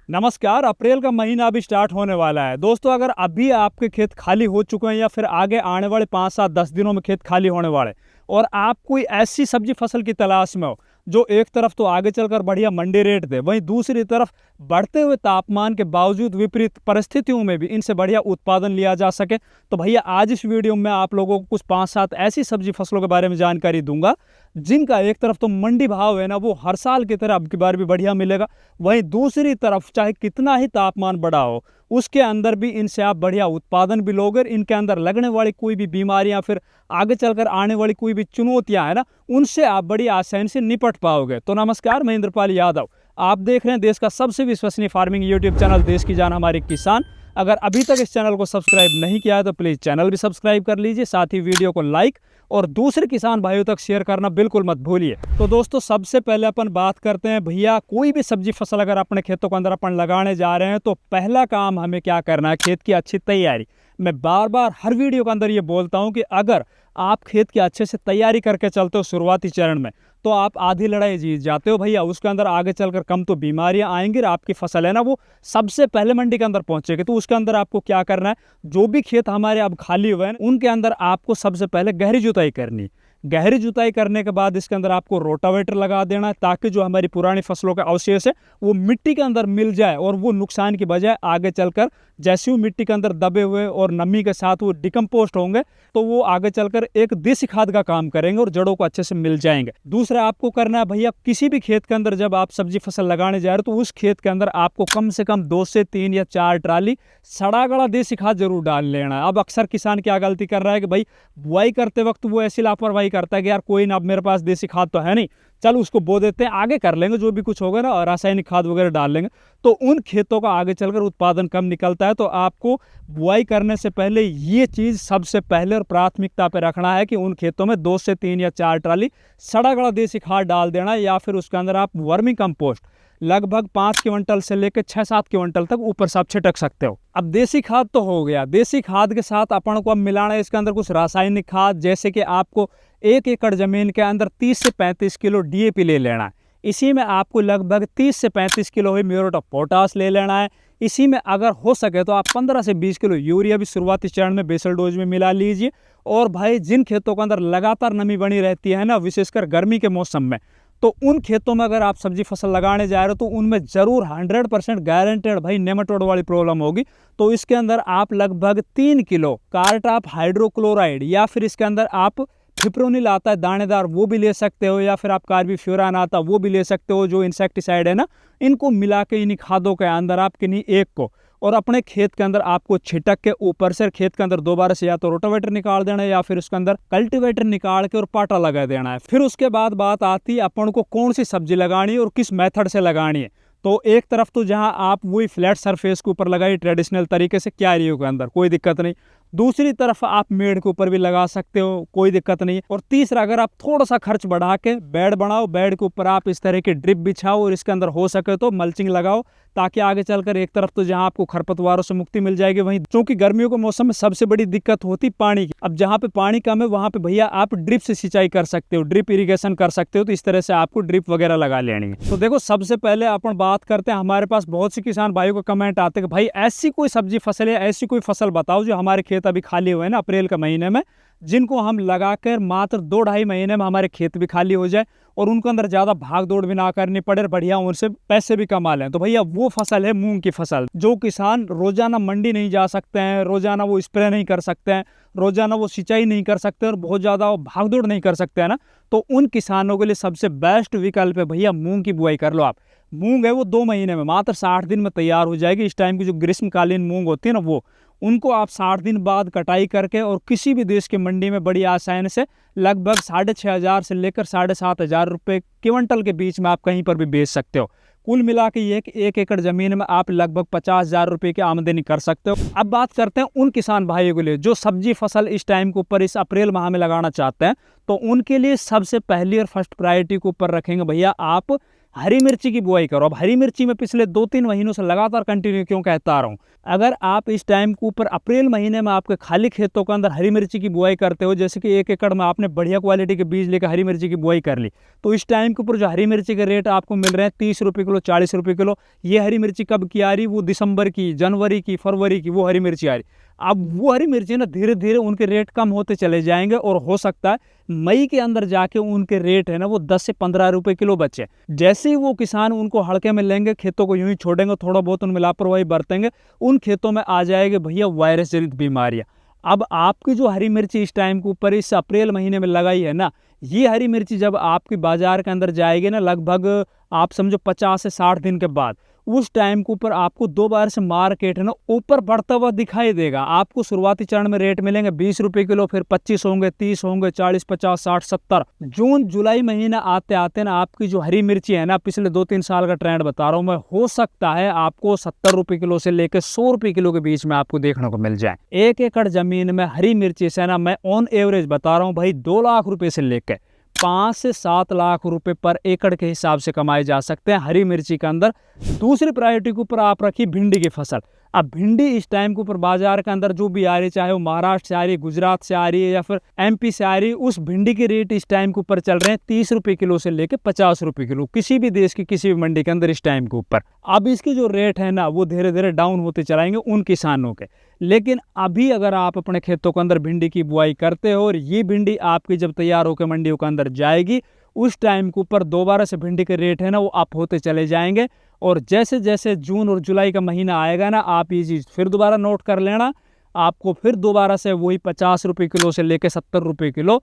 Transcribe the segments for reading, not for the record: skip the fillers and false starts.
नमस्कार। अप्रैल का महीना अभी स्टार्ट होने वाला है दोस्तों। अगर अभी आपके खेत खाली हो चुके हैं या फिर आगे आने वाले 5-7-10 दिनों में खेत खाली होने वाले और आप कोई ऐसी सब्जी फसल की तलाश में हो जो एक तरफ तो आगे चलकर बढ़िया मंडी रेट दे, वहीं दूसरी तरफ बढ़ते हुए तापमान के बावजूद विपरीत परिस्थितियों में भी इनसे बढ़िया उत्पादन लिया जा सके, तो भैया आज इस वीडियो में आप लोगों को कुछ 5-7 ऐसी सब्जी फसलों के बारे में जानकारी दूंगा जिनका एक तरफ तो मंडी भाव है ना वो हर साल की तरह अब की बार भी बढ़िया मिलेगा, वहीं दूसरी तरफ चाहे कितना ही तापमान बढ़ा हो उसके अंदर भी इनसे आप बढ़िया उत्पादन भी लोगे। इनके अंदर लगने वाली कोई भी बीमारियां फिर आगे चलकर आने वाली कोई भी चुनौतियां है ना उनसे आप बड़ी आसानी से निपट पाओगे। तो नमस्कार, मैं इंद्रपाल यादव, आप देख रहे हैं देश का सबसे विश्वसनीय फार्मिंग यूट्यूब चैनल देश की जान हमारे किसान। अगर अभी तक इस चैनल को सब्सक्राइब नहीं किया है तो प्लीज़ चैनल भी सब्सक्राइब कर लीजिए, साथ ही वीडियो को लाइक और दूसरे किसान भाइयों तक शेयर करना बिल्कुल मत भूलिए। तो दोस्तों सबसे पहले अपन बात करते हैं भैया, कोई भी सब्जी फसल अगर अपने खेतों के अंदर अपन लगाने जा रहे हैं तो पहला काम हमें क्या करना है, खेत की अच्छी तैयारी। मैं बार बार हर वीडियो के अंदर ये बोलता हूँ कि अगर आप खेत की अच्छे से तैयारी करके चलते हो शुरुआती चरण में तो आप आधी लड़ाई जीत जाते हो भैया। उसके अंदर आगे चलकर कम तो बीमारियां आएंगी और आपकी फसल है ना वो सबसे पहले मंडी के अंदर पहुंचेगी। तो उसके अंदर आपको क्या करना है, जो भी खेत हमारे अब खाली हुए हैं उनके अंदर आपको सबसे पहले गहरी जुताई करनी है। गहरी जुताई करने के बाद इसके अंदर आपको रोटावेटर लगा देना है ताकि जो हमारी पुरानी फसलों का अवशेष है वो मिट्टी के अंदर मिल जाए और वो नुकसान की बजाय आगे चलकर जैसे वो मिट्टी के अंदर दबे हुए और नमी के साथ वो डिकम्पोस्ट होंगे तो वो आगे चलकर एक देसी खाद का काम करेंगे और जड़ों को अच्छे से मिल जाएंगे। दूसरा आपको करना है भैया, किसी भी खेत के अंदर जब आप सब्जी फसल लगाने जा रहे हो तो उस खेत के अंदर आपको कम से कम 2 से 3 या 4 ट्राली सड़ा गला देसी खाद जरूर डाल लेना है। अब अक्सर किसान क्या गलती कर रहा है कि भाई बुआई करते वक्त वो ऐसी लापरवाही करता है कि यार कोई ना, अब मेरे पास देसी खाद तो है नहीं, चल उसको बो देते हैं, आगे कर लेंगे जो भी कुछ होगा ना रासायनिक खाद वगैरह डाल लेंगे। तो उन खेतों का आगे चलकर उत्पादन कम निकलता है। तो आपको बुआई करने से पहले ये चीज़ सबसे पहले और प्राथमिकता पे रखना है कि उन खेतों में 2 से 3 या 4 ट्राली सड़ा गला देसी खाद डाल देना या फिर उसके अंदर आप वर्मी कंपोस्ट लगभग 5 क्विंटल से लेकर 6-7 क्विंटल तक ऊपर से आप छिटक सकते हो। अब देसी खाद तो हो गया, देसी खाद के साथ अपन को अब मिलाना है इसके अंदर कुछ रासायनिक खाद, जैसे कि आपको 1 एकड़ जमीन के अंदर 30 से 35 किलो डीएपी ले लेना है। इसी में आपको लगभग 30 से 35 kilo he muriate of potash ले लेना है। इसी में अगर हो सके तो आप 15 से 20 किलो यूरिया भी शुरुआती चरण में बेसल डोज में मिला लीजिए। और भाई जिन खेतों के अंदर लगातार नमी बनी रहती है ना, विशेषकर गर्मी के मौसम में, तो उन खेतों में अगर आप सब्जी फसल लगाने जा रहे हो तो उनमें जरूर 100% गारंटेड भाई नेमाटोड वाली प्रॉब्लम होगी। तो इसके अंदर आप लगभग 3 किलो कार्टाप हाइड्रोक्लोराइड या फिर इसके अंदर आप फिप्रोनिल आता है दानेदार वो भी ले सकते हो, या फिर आप कार्बीफ्यूरान आता वो भी ले सकते हो, जो इंसेक्टिसाइड है ना, इनको मिला के इन्हीं खादों के अंदर आप किन्हीं एक को और अपने खेत के अंदर आपको छिटक के ऊपर से खेत के अंदर दोबारा से या तो रोटावेटर निकाल देना है या फिर उसके अंदर कल्टीवेटर निकाल के और पाटा लगा देना है। फिर उसके बाद बात आती है अपन को कौन सी सब्जी लगानी है और किस मेथड से लगानी है। तो एक तरफ तो जहां आप वही फ्लैट सरफेस के ऊपर लगाइए ट्रेडिशनल तरीके से क्यारियों के अंदर, कोई दिक्कत नहीं। दूसरी तरफ आप मेड़ के ऊपर भी लगा सकते हो, कोई दिक्कत नहीं। और तीसरा, अगर आप थोड़ा सा खर्च बढ़ा के बेड बनाओ, बेड के ऊपर आप इस तरह की ड्रिप बिछाओ और इसके अंदर हो सके तो मल्चिंग लगाओ, ताकि आगे चलकर एक तरफ तो जहां आपको खरपतवारों से मुक्ति मिल जाएगी, वहीं क्योंकि गर्मियों के मौसम में सबसे बड़ी दिक्कत होती पानी की। अब जहां पे पानी कम है वहां पे भैया आप ड्रिप से सिंचाई कर सकते हो, ड्रिप इरिगेशन कर सकते हो। तो इस तरह से आपको ड्रिप वगैरह लगा लेनी है। तो देखो सबसे पहले अपन बात करते हैं, हमारे पास बहुत सी किसान भाइयों को कमेंट आते हैं कि भाई ऐसी कोई सब्जी फसल या ऐसी कोई फसल बताओ जो हमारे खेत अभी खाली हुए ना अप्रैल के महीने में, जिनको हम लगाकर मात्र 2-2.5 महीने में हमारे खेत भी खाली हो जाए और उनके अंदर ज़्यादा भाग दौड़ भी ना करनी पड़े, बढ़िया उनसे पैसे भी कमा लें। तो भैया वो फसल है मूंग की फसल। जो किसान रोजाना मंडी नहीं जा सकते हैं, रोजाना वो स्प्रे नहीं कर सकते हैं, रोजाना वो सिंचाई नहीं कर सकते और बहुत ज़्यादा वो भाग दौड़ नहीं कर सकते हैं ना, तो उन किसानों के लिए सबसे बेस्ट विकल्प है भैया मूंग की बुआई कर लो आप। मूंग है वो 2 महीने में मात्र 60 दिन में तैयार हो जाएगी। इस टाइम की जो ग्रीष्मकालीन मूंग होती है ना वो, उनको आप 60 दिन बाद कटाई करके और किसी भी देश की मंडी में बड़ी आसानी से लगभग 6,500 से लेकर 7,500 रुपये क्विंटल के बीच में आप कहीं पर भी बेच सकते हो। कुल मिला के ये 1 एकड़ जमीन में आप लगभग 50,000 रुपये की आमदनी कर सकते हो। अब बात करते हैं उन किसान भाइयों के लिए जो सब्जी फसल इस टाइम के ऊपर इस अप्रैल माह में लगाना चाहते हैं। तो उनके लिए सबसे पहली और फर्स्ट प्रायोरिटी के ऊपर रखेंगे भैया आप हरी मिर्ची की बुआई करो। अब हरी मिर्ची में पिछले 2-3 महीनों से लगातार कंटिन्यू क्यों कहता आ रहा हूँ, अगर आप इस टाइम के ऊपर अप्रैल महीने में आपके खाली खेतों के अंदर हरी मिर्ची की बुआई करते हो, जैसे कि 1 एकड़ में आपने बढ़िया क्वालिटी के बीज लेकर हरी मिर्ची की बुआई कर ली, तो इस टाइम के ऊपर जो हरी मिर्ची के रेट आपको मिल रहे हैं 30 रुपये किलो, 40 रुपये किलो, ये हरी मिर्ची कब की आ रही, वो दिसंबर की, जनवरी की, फरवरी की वो हरी मिर्ची आ रही। अब वो हरी मिर्ची ना धीरे धीरे उनके रेट कम होते चले जाएंगे और हो सकता है मई के अंदर जाके उनके रेट है ना वो 10 से 15 रुपए किलो बचे। जैसे ही वो किसान उनको हल्के में लेंगे, खेतों को यूं ही छोड़ेंगे, थोड़ा बहुत उनमें लापरवाही बरतेंगे, उन खेतों में आ जाएगी भैया वायरस जनित बीमारियां। अब आपकी जो हरी मिर्ची इस टाइम के ऊपर इस अप्रैल महीने में लगाई है ना, ये हरी मिर्ची जब आपकी बाजार के अंदर जाएगी ना, लगभग आप समझो 50 से 60 दिन के बाद, उस टाइम के ऊपर आपको दोबारा से मार्केट है ना ऊपर बढ़ता हुआ दिखाई देगा। आपको शुरुआती चरण में रेट मिलेंगे 20 रुपए किलो, फिर 25 होंगे, 30 होंगे, 40, 50, 60, 70। जून जुलाई महीना आते आते ना आपकी जो हरी मिर्ची है ना, पिछले 2-3 साल का ट्रेंड बता रहा हूँ मैं, हो सकता है आपको 70 रुपए किलो से लेकर 100 रुपए किलो के बीच में आपको देखने को मिल जाए। 1 एकड़ जमीन में हरी मिर्ची से ना मैं ऑन एवरेज बता रहा हूँ भाई 2 लाख रुपए से लेकर 5 से 7 लाख रुपए पर एकड़ के हिसाब से कमाए जा सकते हैं हरी मिर्ची के अंदर। दूसरी प्रायोरिटी के ऊपर आप रखिए भिंडी की फसल। अब भिंडी इस टाइम के ऊपर बाजार के अंदर जो भी आ रही, चाहे वो महाराष्ट्र से आ रही है, गुजरात से आ रही है या फिर एमपी से आ रही है, उस भिंडी के रेट इस टाइम के ऊपर चल रहे हैं 30 रुपए किलो से लेकर 50 रुपए किलो, किसी भी देश की किसी भी मंडी के अंदर इस टाइम के ऊपर। अब इसकी जो रेट है ना वो धीरे धीरे डाउन होते चलाएंगे उन किसानों के। लेकिन अभी अगर आप अपने खेतों के अंदर भिंडी की बुआई करते हो और ये भिंडी आपकी जब तैयार होकर मंडियों के अंदर जाएगी, उस टाइम के ऊपर दोबारा से भिंडी के रेट है ना वो अप होते चले जाएंगे। और जैसे जैसे जून और जुलाई का महीना आएगा ना, आप ये चीज़ फिर दोबारा नोट कर लेना, आपको फिर दोबारा से वही 50 रुपये किलो से लेकर 70 रुपये किलो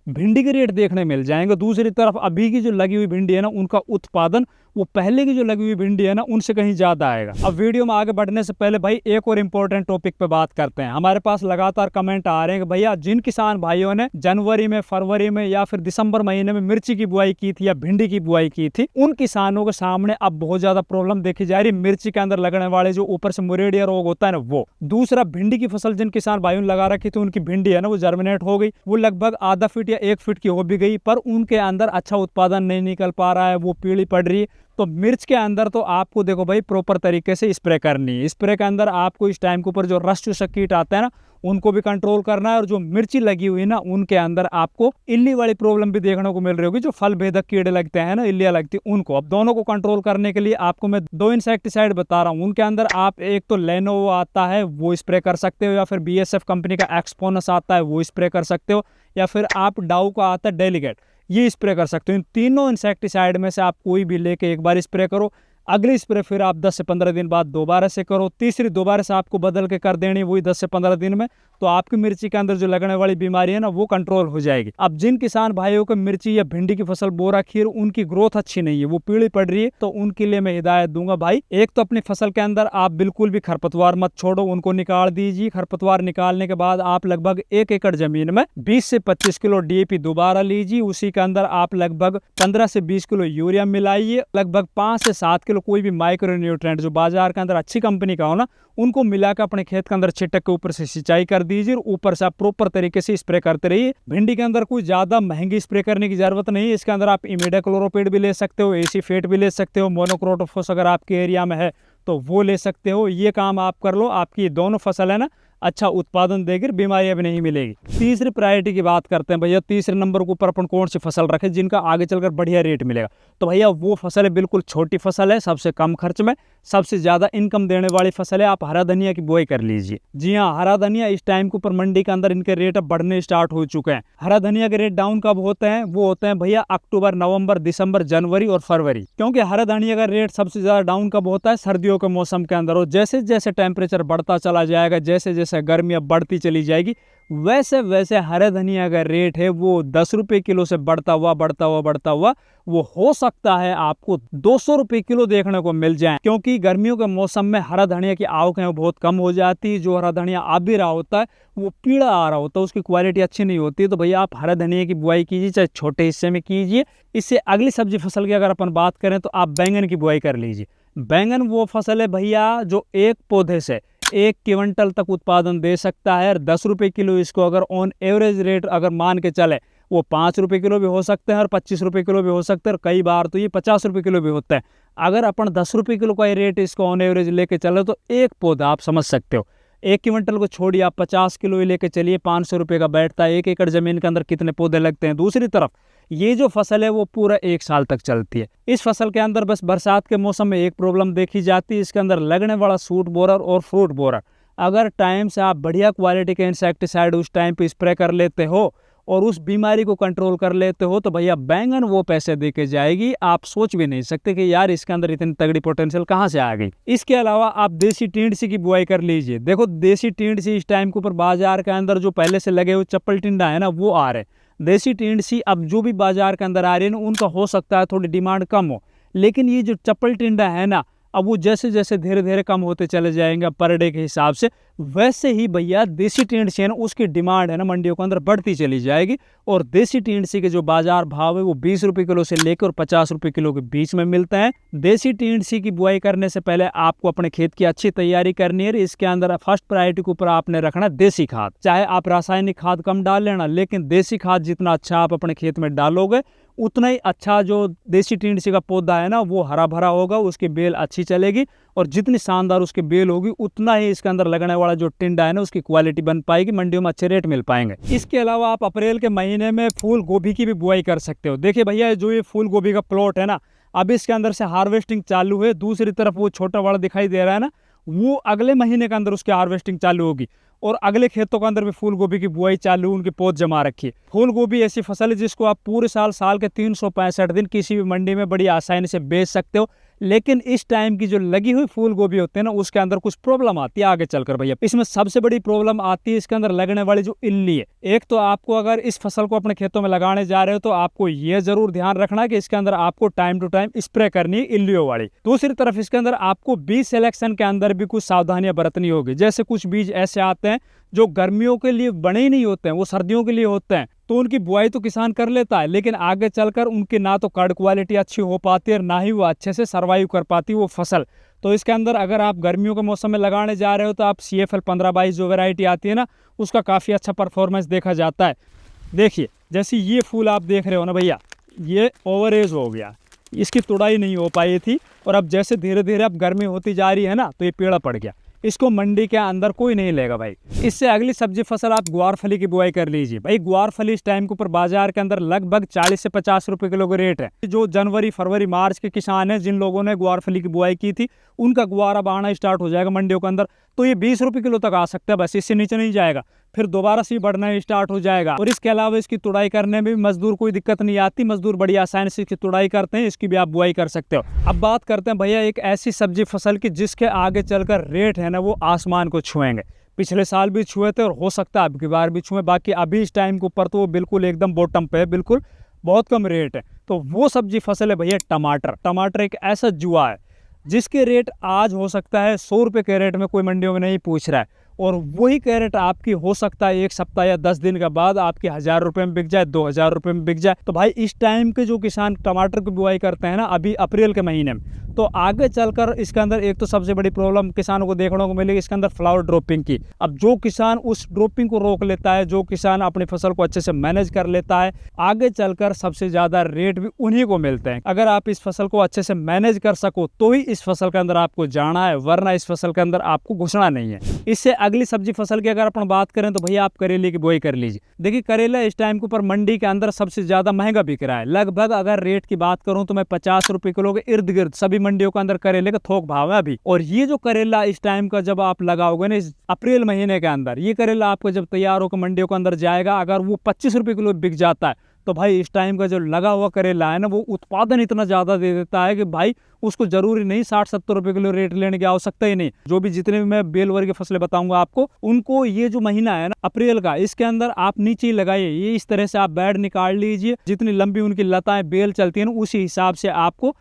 भिंडी के रेट देखने मिल जाएंगे। दूसरी तरफ अभी की जो लगी हुई भिंडी है ना, उनका उत्पादन वो पहले की जो लगी हुई भिंडी है ना उनसे कहीं ज्यादा आएगा। अब वीडियो में आगे बढ़ने से पहले भाई एक और इम्पोर्टेंट टॉपिक पे बात करते हैं। हमारे पास लगातार कमेंट आ रहे हैं कि भैया जिन किसान भाइयों ने जनवरी में, फरवरी में या फिर दिसंबर महीने में मिर्ची की बुआई की थी या भिंडी की बुआई की थी, उन किसानों के सामने अब बहुत ज्यादा प्रॉब्लम देखी जा रही है। मिर्ची के अंदर लगने वाले जो ऊपर से मुरेडिया रोग होता है ना वो। दूसरा, भिंडी की फसल जिन किसान भाइयों ने लगा रखी थी उनकी भिंडी है ना वो जर्मिनेट हो गई, वो लगभग आधा फीट या 1 फीट की हो भी गई, पर उनके अंदर अच्छा उत्पादन नहीं निकल पा रहा है, वो पीली पड़ रही है। तो मिर्च के अंदर तो आपको देखो भाई प्रॉपर तरीके से स्प्रे करनी है। स्प्रे के अंदर आपको इस टाइम के ऊपर जो रस्ट चूसक कीट आते हैं ना उनको भी कंट्रोल करना है, और जो मिर्ची लगी हुई ना उनके अंदर आपको इल्ली वाली प्रॉब्लम भी देखने को मिल रही होगी, जो फल भेदक कीड़े लगते हैं ना, इल्लियां लगती है उनको। अब दोनों को कंट्रोल करने के लिए आपको मैं 2 इंसेक्टिसाइड बता रहा हूँ। उनके अंदर आप एक तो लेनोवो आता है वो स्प्रे कर सकते हो, या फिर BSF कंपनी का एक्सपोनस आता है वो स्प्रे कर सकते हो, या फिर आप डाउ का आता है डेलीगेट, ये स्प्रे कर सकते हो। इन तीनों इंसेक्टिसाइड में से आप कोई भी लेके एक बार स्प्रे करो, अगली स्प्रे फिर आप 10 से 15 दिन बाद दोबारा से करो, तीसरी दोबारा से आपको बदल के कर देनी वही 10 से 15 दिन में, तो आपकी मिर्ची के अंदर जो लगने वाली बीमारी है ना वो कंट्रोल हो जाएगी। अब जिन किसान भाइयों को मिर्ची या भिंडी की फसल बो रखी है, उनकी ग्रोथ अच्छी नहीं है, वो पीली पड़ रही है, तो उनके लिए मैं हिदायत दूंगा भाई, एक तो अपनी फसल के अंदर आप बिल्कुल भी खरपतवार मत छोड़ो, उनको निकाल दीजिए। खरपतवार निकालने के बाद आप लगभग 1 एकड़ जमीन में 20 से 25 किलो DAP दोबारा लीजिए, उसी के अंदर आप लगभग 15 से 20 किलो यूरिया मिलाइए, लगभग 5 से 7 किलो कोई भी माइक्रो न्यूट्रिएंट जो बाजार के अंदर अच्छी कंपनी का हो ना उनको मिलाकर अपने खेत के अंदर छिटक के ऊपर से सिंचाई कर दीजिए, और ऊपर से आप प्रॉपर तरीके से स्प्रे करते रहिए। भिंडी के अंदर कोई ज्यादा महंगी स्प्रे करने की जरूरत नहीं है, इसके अंदर आप इमिडाक्लोरोपिड भी ले सकते हो, AC फेट भी ले सकते हो, मोनोक्रोटोफॉस अगर आपके एरिया में है तो वो ले सकते हो। ये काम आप कर लो, आपकी दोनों फसल है ना अच्छा उत्पादन देगी, बीमारियां भी नहीं मिलेगी। तीसरी प्रायोरिटी की बात करते हैं भैया, तीसरे नंबर के ऊपर अपन कौन सी फसल रखें जिनका आगे चलकर बढ़िया रेट मिलेगा। तो भैया वो फसल है बिल्कुल छोटी फसल है, सबसे कम खर्च में सबसे ज्यादा इनकम देने वाली फसल है, आप हरा धनिया की बुआई कर लीजिए। जी हाँ, हरा धनिया इस टाइम के ऊपर मंडी के अंदर इनके रेट अब बढ़ने स्टार्ट हो चुके हैं। हरा धनिया के रेट डाउन कब होते हैं? वो होते हैं भैया अक्टूबर, नवंबर, दिसंबर, जनवरी और फरवरी, क्योंकि हरा धनिया का रेट सबसे ज्यादा डाउन कब होता है? सर्दियों के मौसम के अंदर। और जैसे जैसे टेम्परेचर बढ़ता चला जाएगा, जैसे जैसे गर्मियां बढ़ती चली जाएगी, वैसे वैसे हरे धनिया का रेट है वो 10 रुपए किलो से बढ़ता हुआ वो हो सकता है आपको 200 रुपए किलो देखने को मिल जाए, क्योंकि गर्मियों के मौसम में हरा धनिया की आवक है वो बहुत कम हो जाती है। जो हरा धनिया आ भी रहा होता है वो पीला आ रहा होता है, उसकी क्वालिटी अच्छी नहीं होती। तो भैया आप हरा धनिया की बुआई कीजिए, चाहे छोटे हिस्से में कीजिए। इससे अगली सब्जी फसल की अगर अपन बात करें तो आप बैंगन की बुआई कर लीजिए। बैंगन वो फसल है भैया जो एक पौधे से 1 क्विंटल तक उत्पादन दे सकता है। 10 रुपए किलो इसको अगर ऑन एवरेज रेट अगर मान के चले वो 5 रुपये किलो भी हो सकते हैं और 25 रुपये किलो भी हो सकते हैं, और कई बार तो ये 50 रुपये किलो भी होता है। अगर अपन 10 रुपये किलो का रेट इसको ऑन एवरेज लेके चले तो एक पौधा आप समझ सकते हो, 1 क्विंटल को छोड़िए आप 50 किलो ही लेके चलिए, 500 रुपये का बैठता है। 1 एकड़ जमीन के अंदर कितने पौधे लगते हैं। दूसरी तरफ ये जो फसल है वो पूरा 1 साल तक चलती है। इस फसल के अंदर बस बरसात के मौसम में एक प्रॉब्लम देखी जाती है, इसके अंदर लगने वाला सूट बोरर और फ्रूट बोरर। अगर टाइम से आप बढ़िया क्वालिटी के इंसेक्टिसाइड उस टाइम पे स्प्रे कर लेते हो और उस बीमारी को कंट्रोल कर लेते हो तो भैया बैंगन वो पैसे दे के जाएगी, आप सोच भी नहीं सकते कि यार इसके अंदर इतनी तगड़ी पोटेंशियल कहाँ से आ गई। इसके अलावा आप देसी टिंडसी की बुआई कर लीजिए। देखो देसी टिंडसी इस टाइम के ऊपर बाजार के अंदर जो पहले से लगे हुए चप्पल टिंडा है ना वो आ रहे। देसी टिंडसी अब जो भी बाजार के अंदर आ रही है ना उनका हो सकता है थोड़ी डिमांड कम हो, लेकिन ये जो चप्पल टिंडा है ना अब वो जैसे जैसे धीरे धीरे कम होते चले जाएंगे पर डे के हिसाब से, वैसे ही भैया देसी टिंडसी है ना उसकी डिमांड है ना मंडियों के अंदर बढ़ती चली जाएगी। और देसी टिंडसी के जो बाजार भाव है वो 20 रुपये किलो से लेकर और 50 रुपये किलो के बीच में मिलते हैं। देसी टिंडसी की बुआई करने से पहले आपको अपने खेत की अच्छी तैयारी करनी है। इसके अंदर फर्स्ट प्रायोरिटी के ऊपर आपने रखना देसी खाद। चाहे आप रासायनिक खाद कम डाल लेना, लेकिन देसी खाद जितना अच्छा आप अपने खेत में डालोगे उतना ही अच्छा जो देसी टिंडसी का पौधा है ना वो हरा भरा होगा, उसकी बेल अच्छी चलेगी, और जितनी शानदार उसकी बेल होगी उतना ही इसके अंदर लगने वाला जो टिंडा है ना उसकी क्वालिटी बन पाएगी, मंडियों में अच्छे रेट मिल पाएंगे। इसके अलावा आप अप्रैल के महीने में फूल गोभी की भी बुआई कर सकते हो। देखिए भैया जो ये फूल गोभी का प्लॉट है ना अब इसके अंदर से हार्वेस्टिंग चालू है। दूसरी तरफ वो छोटा वाला दिखाई दे रहा है ना वो अगले महीने के अंदर उसकी हार्वेस्टिंग चालू होगी, और अगले खेतों के अंदर भी फूल गोभी की बुआई चालू, उनकी पौध जमा रखी है। फूल गोभी ऐसी फसल है जिसको आप पूरे साल के 365 दिन किसी भी मंडी में बड़ी आसानी से बेच सकते हो। लेकिन इस टाइम की जो लगी हुई फूल गोभी होती है ना उसके अंदर कुछ प्रॉब्लम आती है आगे चलकर भैया। इसमें सबसे बड़ी प्रॉब्लम आती है इसके अंदर लगने वाली जो इल्ली है। एक तो आपको अगर इस फसल को अपने खेतों में लगाने जा रहे हो तो आपको ये जरूर ध्यान रखना कि इसके अंदर आपको टाइम टू टाइम स्प्रे करनी है इल्लियों वाली। दूसरी तरफ इसके अंदर आपको बीज सिलेक्शन के अंदर भी कुछ सावधानियां बरतनी होगी। जैसे कुछ बीज ऐसे आते हैं जो गर्मियों के लिए बने ही नहीं होते हैं, वो सर्दियों के लिए होते हैं, तो उनकी बुआई तो किसान कर लेता है लेकिन आगे चलकर उनकी ना तो कार्ड क्वालिटी अच्छी हो पाती है और ना ही वो अच्छे से सर्वाइव कर पाती वो फसल। तो इसके अंदर अगर आप गर्मियों के मौसम में लगाने जा रहे हो तो आप CFL 1522 जो वैरायटी आती है ना उसका काफ़ी अच्छा परफॉर्मेंस देखा जाता है। देखिए जैसे ये फूल आप देख रहे हो ना भैया, ये ओवर एज हो गया, इसकी तुड़ाई नहीं हो पाई थी, और अब जैसे धीरे धीरे अब गर्मी होती जा रही है ना तो ये पेड़ा पड़ गया, इसको मंडी के अंदर कोई नहीं लेगा भाई। इससे अगली सब्जी फसल आप ग्वारफली की बुआई कर लीजिए। भाई ग्वारफली इस टाइम के ऊपर बाजार के अंदर लगभग 40 से 50 रुपए किलो का रेट है। जो जनवरी फरवरी मार्च के किसान हैं जिन लोगों ने ग्वारफली की बुआई की थी उनका ग्वार अब आना स्टार्ट हो जाएगा मंडियों के अंदर, तो ये 20 रुपये किलो तक आ सकता है, बस इससे नीचे नहीं जाएगा, फिर दोबारा से बढ़ना स्टार्ट हो जाएगा। और इसके अलावा इसकी तुड़ाई करने में भी मजदूर कोई दिक्कत नहीं आती, मजदूर बड़ी आसानी से इसकी तुड़ाई करते हैं, इसकी भी आप बुआई कर सकते हो। अब बात करते हैं भैया एक ऐसी सब्जी फसल की जिसके आगे चलकर रेट है ना वो आसमान को छुएंगे। पिछले साल भी छुए थे और हो सकता है अब की बार भी छुए, बाकी अभी इस टाइम के ऊपर तो वो बिल्कुल एकदम बॉटम पे है, बिल्कुल बहुत कम रेट है। तो वो सब्जी फसल है भैया टमाटर। टमाटर एक ऐसा जुआ है जिसके रेट आज हो सकता है 100 रुपये के रेट में कोई मंडियों में नहीं पूछ रहा है, और वही कैरेट आपकी हो सकता है 1 सप्ताह या 10 दिन के बाद आपकी 1000 रुपये में बिक जाए, 2000 रुपये में बिक जाए। तो भाई इस टाइम के जो किसान टमाटर की बुआई करते हैं ना अभी अप्रैल के महीने में, तो आगे चलकर इसके अंदर एक तो सबसे बड़ी प्रॉब्लम किसानों को देखने को मिलेगी इसके अंदर फ्लावर ड्रॉपिंग की। अब जो किसान उस ड्रॉपिंग को रोक लेता है, जो किसान अपनी फसल को अच्छे से मैनेज कर लेता है, आगे चलकर सबसे ज़्यादा रेट भी उन्हीं को मिलते हैं। अगर आप इस फसल को अच्छे से मैनेज कर सको तो ही इस फसल के अंदर आपको जाना है, वरना इस फसल के अंदर आपको घुसना नहीं है। इससे अगली सब्जी फसल की अगर अपन बात करें तो भैया आप करेले की बुआई कर लीजिए। देखिए करेला इस टाइम के ऊपर मंडी के अंदर सबसे ज्यादा महंगा बिक रहा है। लगभग अगर रेट की बात करूं तो मैं 50 रुपए किलो के इर्द गिर्द सभी मंडियों के अंदर करेले का थोक भाव है अभी। और ये जो करेला इस टाइम का जब आप लगाओगे ना इस अप्रैल महीने के अंदर, ये करेला आपको जब तैयार होकर मंडियों के अंदर जाएगा, अगर वो 25 रुपए किलो बिक जाता है तो भाई इस टाइम का जो लगा हुआ करेला है ना वो उत्पादन इतना ज़्यादा दे देता है कि भाई उसको जरूरी नहीं 60-70 रुपए किलो रेट लेने की आवश्यकता ही नहीं। जो भी जितने भी मैं बेल वर्ग की फसलें बताऊंगा आपको, उनको ये जो महीना है ना अप्रैल का, इसके अंदर आप नीचे ही लगाइए। ये इस तरह से आप बेड निकाल लीजिए, जितनी लंबी उनकी लताएं बेल चलती है ना उसी हिसाब से आपको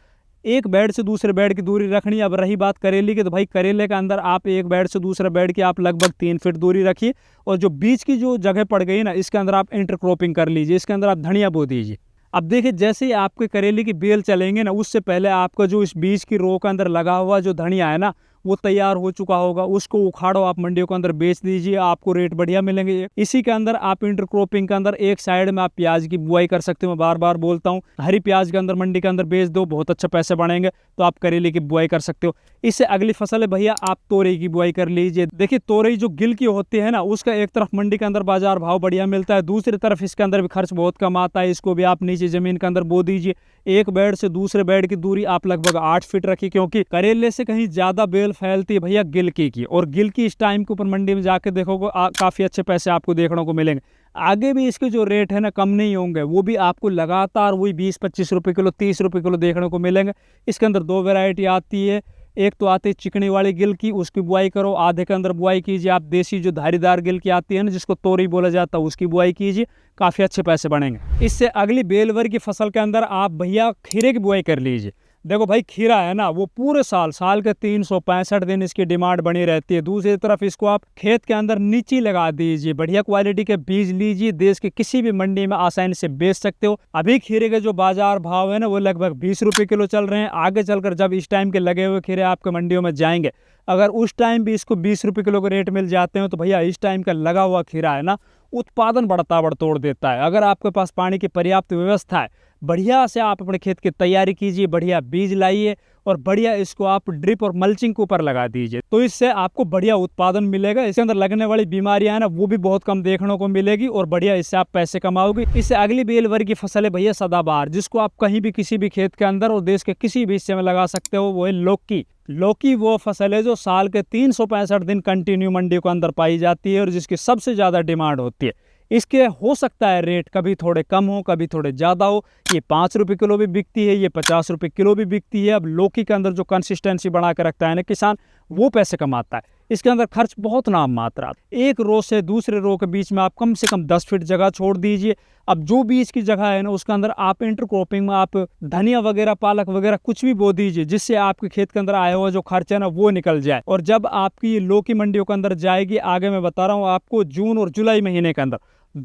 एक बेड से दूसरे बेड की दूरी रखनी है। अब रही बात करेले की, तो भाई करेले के अंदर आप एक बेड से दूसरे बेड की आप लगभग 3 फीट दूरी रखिए, और जो बीच की जो जगह पड़ गई ना इसके अंदर आप इंटरक्रॉपिंग कर लीजिए, इसके अंदर आप धनिया बो दीजिए। अब देखिए जैसे ही आपके करेले की बेल चलेंगे ना उससे पहले आपका जो इस बीज की रो के अंदर लगा हुआ जो धनिया है ना वो तैयार हो चुका होगा, उसको उखाड़ो, आप मंडियों के अंदर बेच दीजिए, आपको रेट बढ़िया मिलेंगे। इसी के अंदर आप इंटरक्रॉपिंग के अंदर एक साइड में आप प्याज की बुआई कर सकते हो। मैं बार बार बोलता हूँ, हरी प्याज के अंदर मंडी के अंदर बेच दो, बहुत अच्छे पैसे बढ़ेंगे। तो आप करेले की बुआई कर सकते हो। इससे अगली फसल है भैया आप तोरई की बुआई कर लीजिए। देखिए तोरई जो गिल की होती है ना, उसका एक तरफ मंडी के अंदर बाजार भाव बढ़िया मिलता है, दूसरी तरफ इसके अंदर भी खर्च बहुत कम आता है। इसको भी आप नीचे जमीन के अंदर बो दीजिए। एक बेड से दूसरे बेड की दूरी आप लगभग 8 फीट रखिए, क्योंकि करेले से कहीं ज्यादा बेल फैलती है भैया गिलकी की। और गिलकी इस टाइम के ऊपर मंडी में जाके देखोगे काफी अच्छे पैसे आपको देखने को मिलेंगे। आगे भी इसके जो रेट है ना कम नहीं होंगे, वो भी आपको लगातार वही 20-25 रुपए किलो 30 रुपए किलो देखने को मिलेंगे। इसके अंदर दो वैरायटी आती है, एक तो आती है चिकनी वाली गिल की, उसकी बुआई करो, आधे के अंदर बुआई कीजिए। आप देसी जो धारीदार गिल की आती है ना, जिसको तोरी बोला जाता है, उसकी बुआई कीजिए, काफ़ी अच्छे पैसे बढ़ेंगे। इससे अगली बेलवर की फसल के अंदर आप भैया खीरे की बुआई कर लीजिए। देखो भाई खीरा है ना, वो पूरे साल के 365 दिन इसकी डिमांड बनी रहती है। दूसरी तरफ इसको आप खेत के अंदर नीचे लगा दीजिए, बढ़िया क्वालिटी के बीज लीजिए, देश के किसी भी मंडी में आसानी से बेच सकते हो। अभी खीरे के जो बाजार भाव है ना, वो लगभग 20 रुपए किलो चल रहे हैं। आगे चलकर जब इस टाइम के लगे हुए खीरे आपके मंडियों में जाएंगे, अगर उस टाइम भी इसको 20 रुपए किलो के रेट मिल जाते हैं, तो भैया इस टाइम का लगा हुआ खीरा है ना, उत्पादन बड़ा ताबड़ तोड़ देता है। अगर आपके पास पानी की पर्याप्त व्यवस्था है, बढ़िया से आप अपने खेत की तैयारी कीजिए, बढ़िया बीज लाइए और बढ़िया इसको आप ड्रिप और मल्चिंग के ऊपर लगा दीजिए, तो इससे आपको बढ़िया उत्पादन मिलेगा। इसके अंदर लगने वाली बीमारियां है ना, वो भी बहुत कम देखने को मिलेगी और बढ़िया इससे आप पैसे कमाओगे। इससे अगली बेलवर की फसल है भैया सदाबहार, जिसको आप कहीं भी किसी भी खेत के अंदर और देश के किसी भी हिस्से में लगा सकते हो। वो है लौकी। लौकी वो फसल है जो साल के 365 दिन कंटिन्यू मंडियों के अंदर पाई जाती है और जिसकी सबसे ज्यादा डिमांड होती है। इसके हो सकता है रेट कभी थोड़े कम हो, कभी थोड़े ज़्यादा हो। ये 5 रुपये किलो भी बिकती है, ये 50 रुपये किलो भी बिकती है। अब लौकी के अंदर जो कंसिस्टेंसी बना के रखता है ना किसान, वो पैसे कमाता है। इसके अंदर खर्च बहुत नाम मात्रा। एक रो से दूसरे रो के बीच में आप कम से कम 10 फीट जगह छोड़ दीजिए। अब जो बीज की जगह है ना, उसके अंदर आप इंटरक्रॉपिंग में आप धनिया वगैरह पालक वगैरह कुछ भी बो दीजिए, जिससे आपके खेत के अंदर आया हुआ जो खर्च है ना, वो निकल जाए। और जब आपकी ये लौकी मंडियों के अंदर जाएगी, आगे मैं बता रहा हूँ आपको, जून और जुलाई महीने के अंदर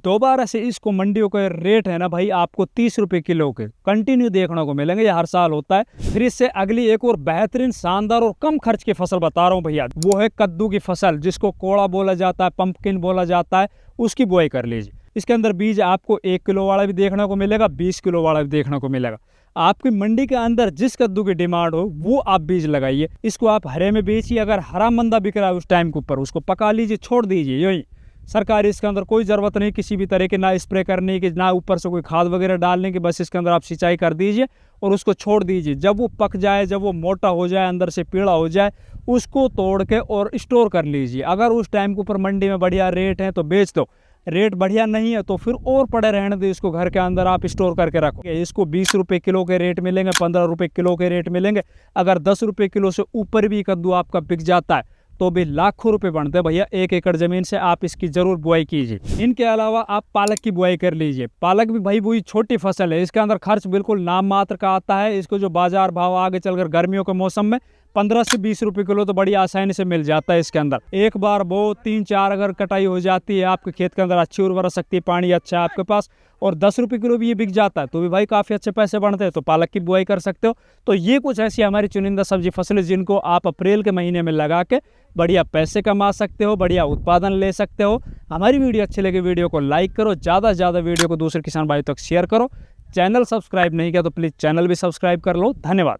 दोबारा से इसको मंडियों का रेट है ना भाई, आपको 30 रुपए किलो के कंटिन्यू देखने को मिलेंगे। ये हर साल होता है। फिर इससे अगली एक और बेहतरीन शानदार और कम खर्च की फसल बता रहा हूँ भैया, वो है कद्दू की फसल, जिसको कोड़ा बोला जाता है, पंपकिन बोला जाता है। उसकी बुआई कर लीजिए। इसके अंदर बीज आपको 1 किलो वाला भी देखने को मिलेगा, 20 किलो वाला भी देखने को मिलेगा। आपकी मंडी के अंदर जिस कद्दू की डिमांड हो वो आप बीज लगाइए। इसको आप हरे में बेचिए। अगर हरा मंदा बिक रहा है उस टाइम के ऊपर, उसको पका लीजिए, छोड़ दीजिए यही। सरकारी इसके अंदर कोई ज़रूरत नहीं किसी भी तरह के, ना स्प्रे करने की, ना ऊपर से कोई खाद वगैरह डालने की। बस इसके अंदर आप सिंचाई कर दीजिए और उसको छोड़ दीजिए। जब वो पक जाए, जब वो मोटा हो जाए, अंदर से पीला हो जाए, उसको तोड़ के और स्टोर कर लीजिए। अगर उस टाइम के ऊपर मंडी में बढ़िया रेट है तो बेच दो, रेट बढ़िया नहीं है तो फिर और पड़े रहने दो। इसको घर के अंदर आप स्टोर करके रखो। इसको 20 रुपये किलो के रेट मिलेंगे, 15 रुपये किलो के रेट मिलेंगे। अगर 10 रुपये किलो से ऊपर भी कद्दू आपका बिक जाता है तो भी लाखों रुपए बनते हैं भैया। 1 एकड़ जमीन से आप इसकी जरूर बुआई कीजिए। इनके अलावा आप पालक की बुआई कर लीजिए। पालक भी भाई वही छोटी फसल है, इसके अंदर खर्च बिल्कुल नाम मात्र का आता है। इसको जो बाजार भाव आगे चलकर गर्मियों के मौसम में 15 से 20 रुपए किलो तो बड़ी आसानी से मिल जाता है। इसके अंदर एक बार वो 3-4 अगर कटाई हो जाती है, आपके खेत के अंदर अच्छी उर्वरा शक्ति, पानी अच्छा है आपके पास, और 10 रुपये किलो भी ये बिक जाता है, तो भी भाई काफ़ी अच्छे पैसे बनते हैं। तो पालक की बुआई कर सकते हो। तो ये कुछ ऐसी हमारी चुनिंदा सब्जी फसलें जिनको आप अप्रैल के महीने में लगा के बढ़िया पैसे कमा सकते हो, बढ़िया उत्पादन ले सकते हो। हमारी वीडियो अच्छी लगे वीडियो को लाइक करो, ज़्यादा से ज़्यादा वीडियो को दूसरे किसान भाई तक शेयर करो। चैनल सब्सक्राइब नहीं किया तो प्लीज़ चैनल भी सब्सक्राइब कर लो। धन्यवाद।